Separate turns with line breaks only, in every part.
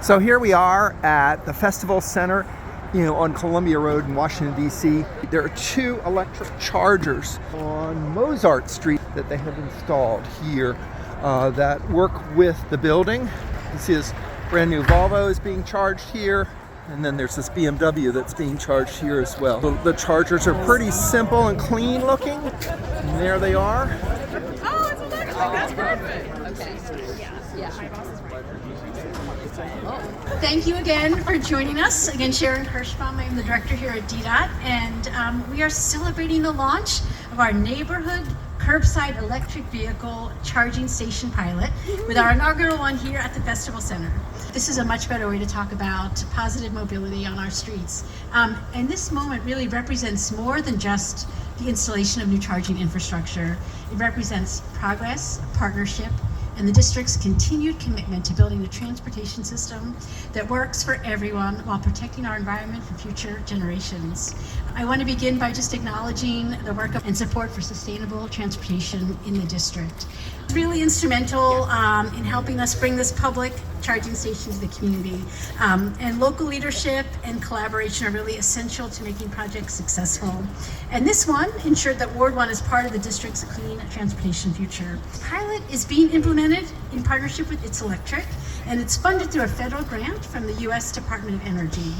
So here we are at the Festival Center, on Columbia Road in Washington, D.C. There are 2 electric chargers on Mozart Street that they have installed here that work with the building. You see this brand new Volvo is being charged here, and then there's this BMW that's being charged here as well. The chargers are pretty simple and clean looking, and there they are.
Oh, it's electric. That's perfect. Okay. Yeah. Thank you again for joining us. Again, Sharon Kirschbaum. I'm the director here at DDOT, and we are celebrating the launch of our neighborhood curbside electric vehicle charging station pilot with our inaugural one here at the Festival Center. This is a much better way to talk about positive mobility on our streets. And this moment really represents more than just the installation of new charging infrastructure. It represents progress, partnership, and the district's continued commitment to building a transportation system that works for everyone while protecting our environment for future generations. I want to begin by just acknowledging the work and support for sustainable transportation in the district. It's really instrumental in helping us bring this public charging station to the community. And local leadership and collaboration are really essential to making projects successful. And this one ensured that Ward 1 is part of the district's clean transportation future. The pilot is being implemented in partnership with It's Electric, and it's funded through a federal grant from the U.S. Department of Energy.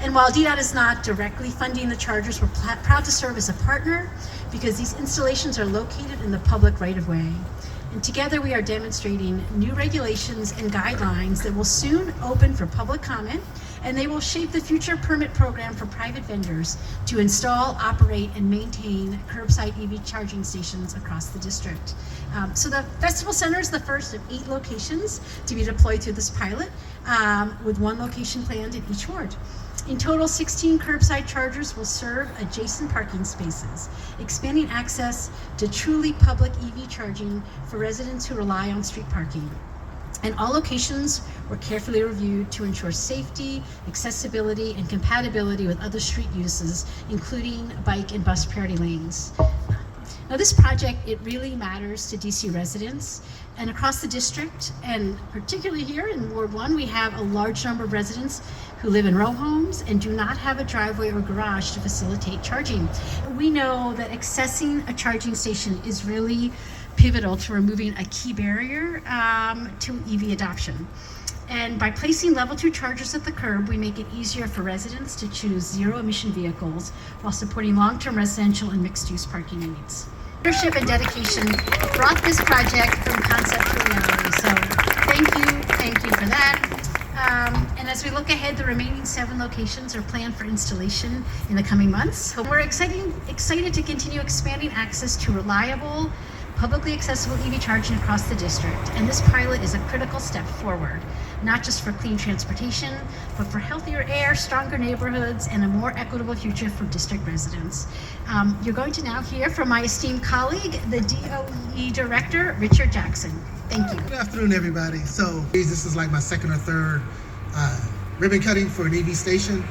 And while DDOT is not directly funding the chargers, we're proud to serve as a partner because these installations are located in the public right-of-way. And together we are demonstrating new regulations and guidelines that will soon open for public comment, and they will shape the future permit program for private vendors to install, operate, and maintain curbside EV charging stations across the district. So the Festival Center is the first of 8 locations to be deployed through this pilot, with 1 location planned in each ward. In total, 16 curbside chargers will serve adjacent parking spaces, expanding access to truly public EV charging for residents who rely on street parking. And all locations were carefully reviewed to ensure safety, accessibility, and compatibility with other street uses, including bike and bus priority lanes. Now this project, it really matters to DC residents and across the district, and particularly here in Ward 1, we have a large number of residents who live in row homes and do not have a driveway or garage to facilitate charging. We know that accessing a charging station is really pivotal to removing a key barrier to EV adoption. And by placing level 2 chargers at the curb, we make it easier for residents to choose zero-emission vehicles while supporting long-term residential and mixed-use parking needs. Leadership and dedication brought this project from concept to reality. So thank you for that. And as we look ahead, the remaining 7 locations are planned for installation in the coming months. We're excited to continue expanding access to reliable, publicly accessible EV charging across the district. And this pilot is a critical step forward, not just for clean transportation, but for healthier air, stronger neighborhoods, and a more equitable future for district residents. You're going to now hear from my esteemed colleague, the DOE Director, Richard Jackson. Thank you.
Good afternoon, everybody. So this is like my 2nd or 3rd ribbon cutting for an EV station.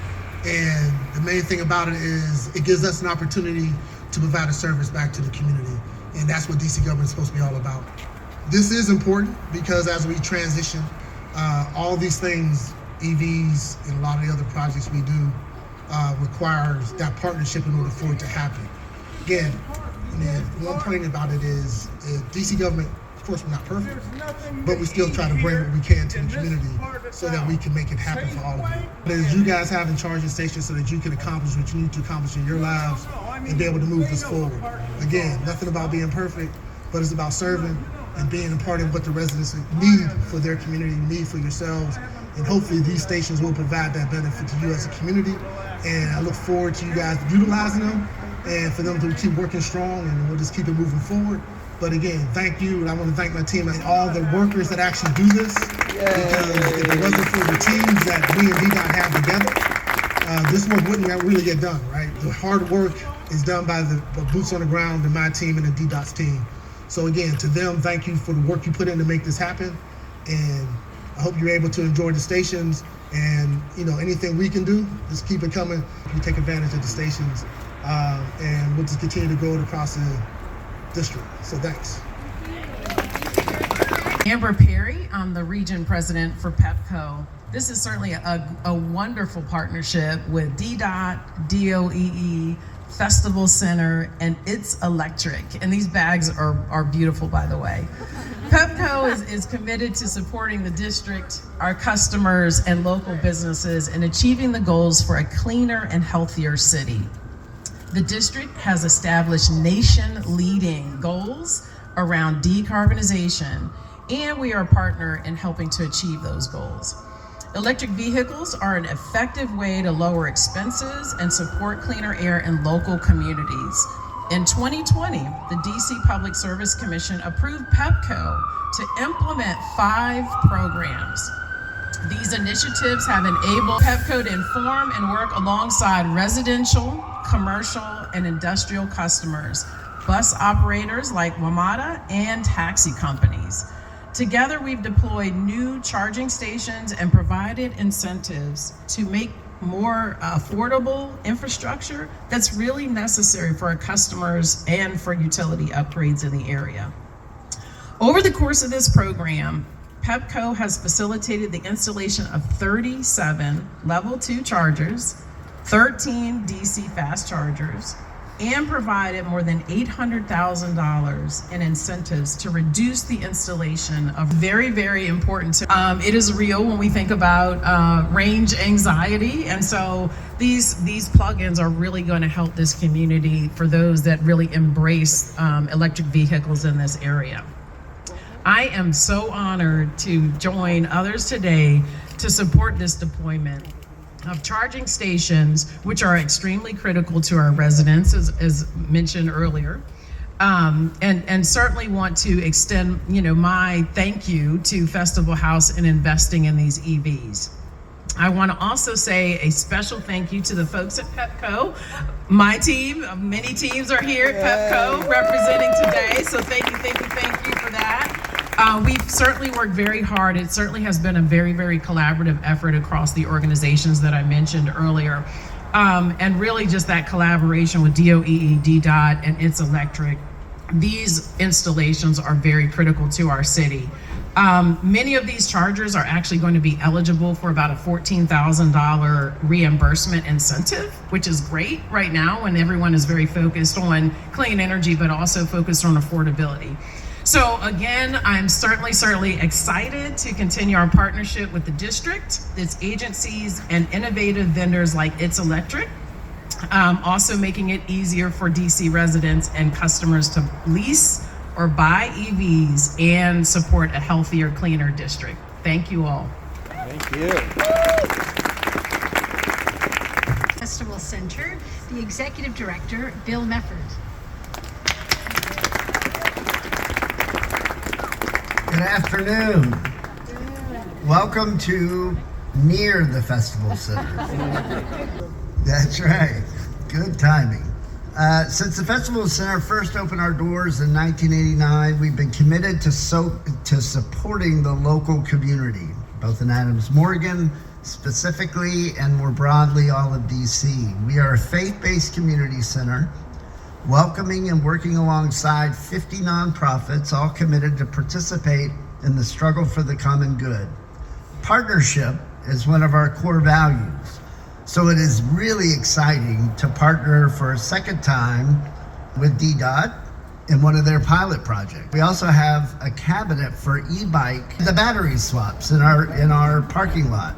And the main thing about it is it gives us an opportunity to provide a service back to the community. And that's what DC government is supposed to be all about. This is important because as we transition, all these things, EVs and a lot of the other projects we do, requires that partnership in order for it to happen. Again, one point about it is DC government, of course we're not perfect, but we still try to bring what we can to the community so that we can make it happen for all of you. But as you guys having charging stations so that you can accomplish what you need to accomplish in your lives and be able to move this forward. Again, nothing about being perfect, but it's about serving and being a part of what the residents need for their community, need for yourselves. And hopefully these stations will provide that benefit to you as a community. And I look forward to you guys utilizing them and for them to keep working strong, and we'll just keep it moving forward. But again, thank you, and I want to thank my team and all the workers that actually do this. Because if it wasn't for the teams that we and DDOT have together, this work wouldn't really get done, right? The hard work is done by the boots on the ground and my team and the DDOT's team. So again, to them, thank you for the work you put in to make this happen. And I hope you're able to enjoy the stations, and anything we can do, just keep it coming. We take advantage of the stations, and we'll just continue to grow it across the district. So thanks.
Amber Perry, I'm the region president for PepCo. This is certainly a wonderful partnership with DDOT, DOEE, Festival Center, and It's Electric. And these bags are beautiful, by the way. PepCo is committed to supporting the district, our customers, and local businesses in achieving the goals for a cleaner and healthier city. The district has established nation-leading goals around decarbonization, and we are a partner in helping to achieve those goals. Electric vehicles are an effective way to lower expenses and support cleaner air in local communities. In 2020, the DC Public Service Commission approved PepCo to implement 5 programs. These initiatives have enabled PepCo to inform and work alongside residential, commercial, and industrial customers, bus operators like WMATA, and taxi companies. Together, we've deployed new charging stations and provided incentives to make more affordable infrastructure that's really necessary for our customers and for utility upgrades in the area. Over the course of this program, PepCo has facilitated the installation of 37 level 2 chargers, 13 DC fast chargers, and provided more than $800,000 in incentives to reduce the installation of very, very important. It is real when we think about range anxiety, and so these plugins are really going to help this community for those that really embrace electric vehicles in this area. I am so honored to join others today to support this deployment of charging stations, which are extremely critical to our residents, as mentioned earlier, and certainly want to extend, my thank you to Festival House in investing in these EVs. I want to also say a special thank you to the folks at PepCo. My team, many teams are here at PepCo representing today, so thank you for that. We've certainly worked very hard. It certainly has been a very, very collaborative effort across the organizations that I mentioned earlier. And really just that collaboration with DOEE, DDOT, and It's Electric. These installations are very critical to our city. Many of these chargers are actually going to be eligible for about a $14,000 reimbursement incentive, which is great right now when everyone is very focused on clean energy, but also focused on affordability. So again, I'm certainly excited to continue our partnership with the district, its agencies, and innovative vendors like It's Electric. Also making it easier for DC residents and customers to lease or buy EVs and support a healthier, cleaner district. Thank you all.
Thank you.
Festival Center, the Executive Director, Bill Mefford.
Good afternoon. Welcome to near the Festival Center. That's right. Good timing. Since the Festival Center first opened our doors in 1989, we've been committed to supporting the local community, both in Adams Morgan specifically and more broadly all of DC. We are a faith-based community center, welcoming and working alongside 50 nonprofits, all committed to participate in the struggle for the common good. Partnership is one of our core values, so it is really exciting to partner for a second time with DDOT in one of their pilot projects. We also have a cabinet for e-bike, the battery swaps in our parking lot.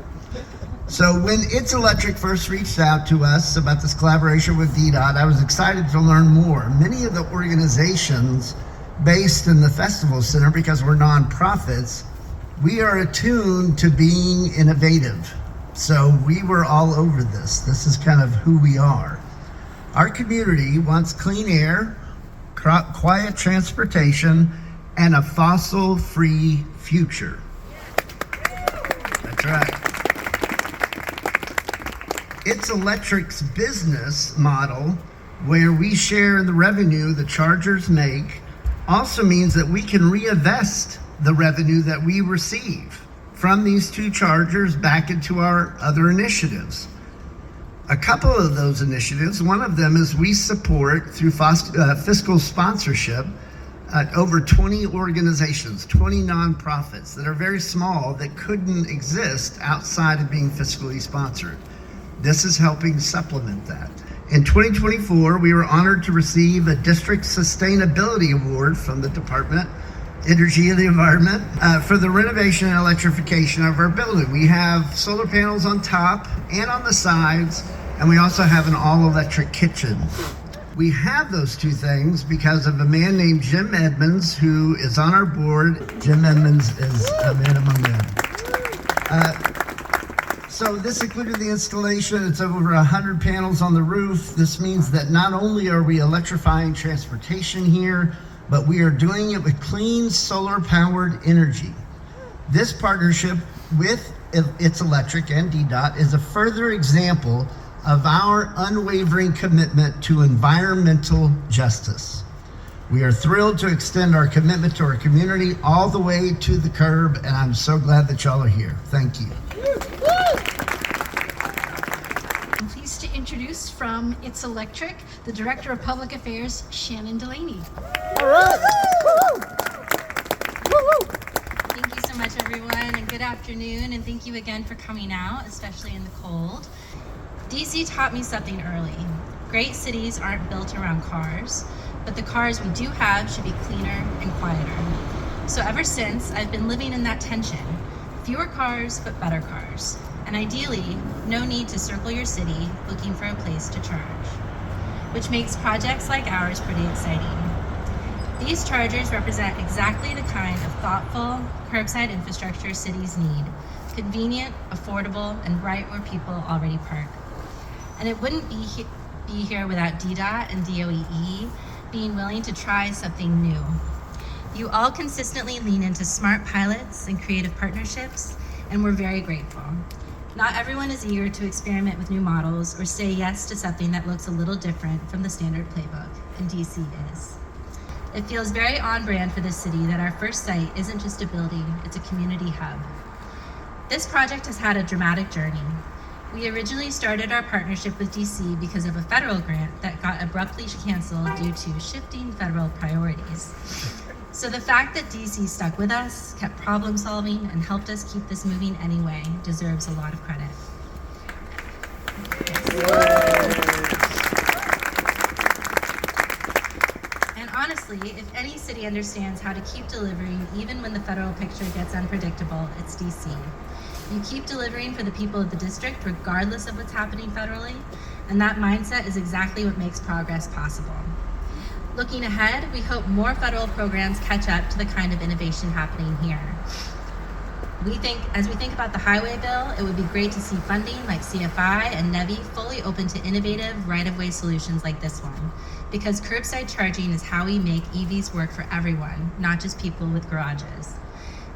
So when It's Electric first reached out to us about this collaboration with DDOT, I was excited to learn more. Many of the organizations based in the Festival Center, because we're nonprofits, we are attuned to being innovative. So we were all over this. This is kind of who we are. Our community wants clean air, quiet transportation, and a fossil-free future. That's right. It's Electric's business model, where we share in the revenue the chargers make, also means that we can reinvest the revenue that we receive from these 2 chargers back into our other initiatives. A couple of those initiatives, one of them is we support through fiscal sponsorship over 20 organizations, 20 nonprofits that are very small that couldn't exist outside of being fiscally sponsored. This is helping supplement that. In 2024, we were honored to receive a District Sustainability Award from the Department of Energy and the Environment for the renovation and electrification of our building. We have solar panels on top and on the sides, and we also have an all-electric kitchen. We have those two things because of a man named Jim Edmonds, who is on our board. Jim Edmonds is a man among men. So this included the installation. It's over 100 panels on the roof. This means that not only are we electrifying transportation here, but we are doing it with clean solar-powered energy. This partnership with It's Electric and DDOT is a further example of our unwavering commitment to environmental justice. We are thrilled to extend our commitment to our community all the way to the curb, and I'm so glad that y'all are here. Thank you.
I'm pleased to introduce from It's Electric, the Director of Public Affairs, Shannon Delaney.
All right.
Thank you so much, everyone, and good afternoon, and thank you again for coming out, especially in the cold. DC taught me something early. Great cities aren't built around cars, but the cars we do have should be cleaner and quieter. So ever since, I've been living in that tension. Fewer cars, but better cars. And ideally, no need to circle your city looking for a place to charge. Which makes projects like ours pretty exciting. These chargers represent exactly the kind of thoughtful, curbside infrastructure cities need. Convenient, affordable, and right where people already park. And it wouldn't be here without DDOT and DOEE being willing to try something new. You all consistently lean into smart pilots and creative partnerships, and we're very grateful. Not everyone is eager to experiment with new models or say yes to something that looks a little different from the standard playbook, and DC is. It feels very on brand for this city that our first site isn't just a building, it's a community hub. This project has had a dramatic journey. We originally started our partnership with DC because of a federal grant that got abruptly canceled due to shifting federal priorities. So the fact that DC stuck with us, kept problem solving, and helped us keep this moving anyway deserves a lot of credit. And honestly, if any city understands how to keep delivering even when the federal picture gets unpredictable, it's DC. You keep delivering for the people of the district regardless of what's happening federally, and that mindset is exactly what makes progress possible. Looking ahead, we hope more federal programs catch up to the kind of innovation happening here. As we think about the highway bill, it would be great to see funding like CFI and NEVI fully open to innovative right-of-way solutions like this one, because curbside charging is how we make EVs work for everyone, not just people with garages.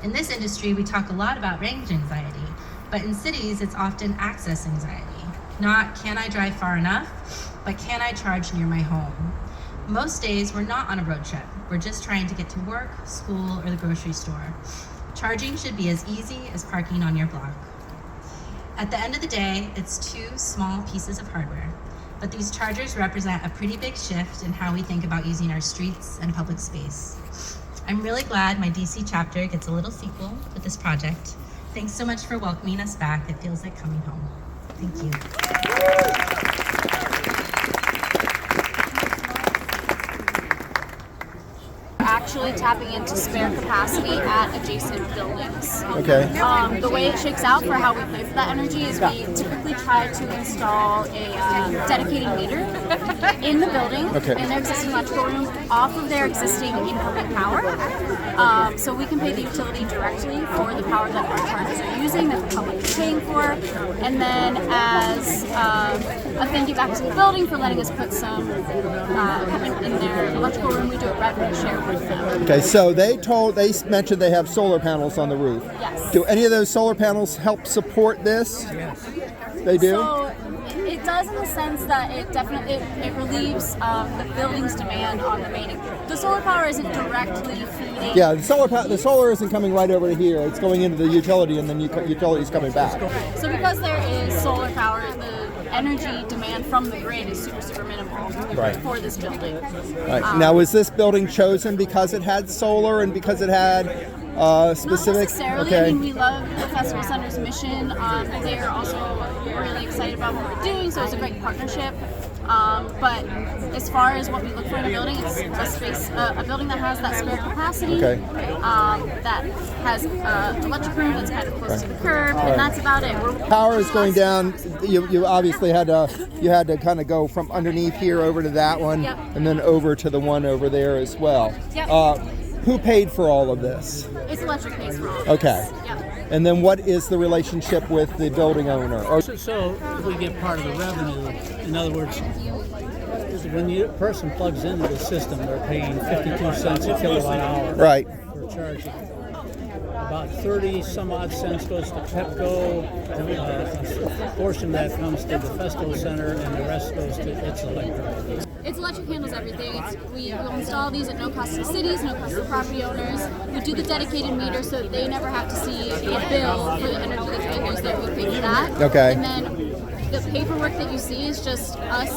In this industry, we talk a lot about range anxiety, but in cities, it's often access anxiety. Not can I drive far enough, but can I charge near my home? Most days, we're not on a road trip. We're just trying to get to work, school, or the grocery store. Charging should be as easy as parking on your block. At the end of the day, it's two small pieces of hardware, but these chargers represent a pretty big shift in how we think about using our streets and public space. I'm really glad my DC chapter gets a little sequel with this project. Thanks so much for welcoming us back. It feels like coming home. Thank you.
Actually tapping into spare capacity at adjacent buildings.
Okay.
The way it shakes out for how we pay for that energy is we typically try to install a dedicated meter in the building, in their existing electrical room, off of their existing incoming power. So we can pay the utility directly for the power that our chargers are using, that the public is paying for, and then as a thank you back to the building for letting us put some equipment in their electrical room, we do a revenue share with them.
Okay, so they mentioned they have solar panels on the roof.
Yes.
Do any of those solar panels help support this? Yes. They do?
So It does in the sense that it definitely it relieves the building's demand on the main. The solar power isn't directly feeding.
Yeah, the solar isn't coming right over to here. It's going into the utility, and then utility's coming back.
So because there is solar power, the energy demand from the grid is super minimal for this building.
Right. Now, was this building chosen because it had solar and because it had specific?
Not necessarily. I mean, we love the Festival Center's mission. They're also really excited about what we're doing, so it's a great partnership. But as far as what we look for in a building, it's a building that has that spare capacity, that has electric room that's kind of close to the curb, and that's about it.
Power is going down. You obviously had to kind of go from underneath here over to that one, and then over to the one over there as well.
Yep.
Who paid for all of this?
It's electric pays for all of
Okay.
this. Yep.
And then what is the relationship with the building owner? Or,
So we get part of the revenue. In other words, when the person plugs into the system, they're paying 52 cents a kilowatt hour
right.
for charging. About 30 some odd cents goes to Pepco, a portion that comes to the Festival Center, and the rest goes to its electric.
It's electric handles everything. We will install these at no cost to the cities, no cost to the property owners. We do the dedicated meter so that they never have to see a bill for the energy that's being used there. We pay for that.
Okay.
And then the paperwork that you see is just us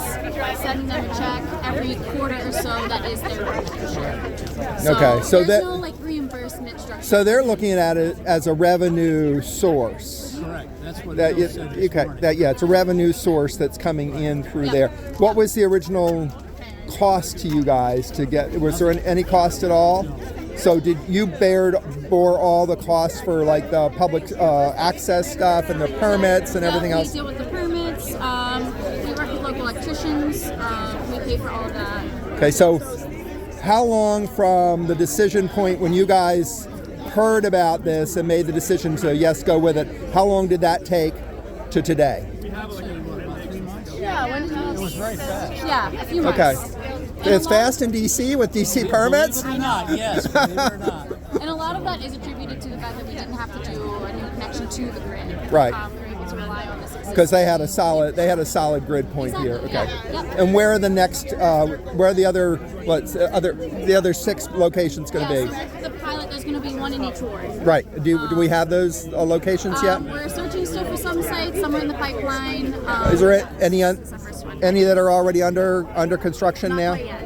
sending them a check every quarter or so. That is their partnership. So there's no like reimbursement structure.
So they're looking at it as a revenue source.
Correct. That's what
That
Bill said this morning.
it's a revenue source that's coming in through there. What was the original cost to you guys to get? Was there any cost at all? So did you bore all the costs for like the public access stuff and the permits and everything else?
We deal with the permits. We work with local electricians. We pay for all of that.
Okay, so how long from the decision point when you guys heard about this and made the decision to yes, go with it, how long did that take to today?
Yeah, when
It was very fast.
yeah, a few months.
Okay. It's fast in DC with DC permits?
Believe it or not, yes, believe it or not.
And a lot of that is attributed to the fact that we didn't have to do a new connection to the grid.
Right.
We were able to rely on this existing.
Because they had a solid grid point here.
Exactly,
Okay.
yeah. Yep.
And where are the next? Where are the other 6 locations going to be?
So the pilot, there's going to be one in each ward.
Right. Do we have those locations yet?
We're searching still for some sites. Some are in the pipeline.
Is there any
this is the first one.
that are already under construction
Not
now?
quite yet.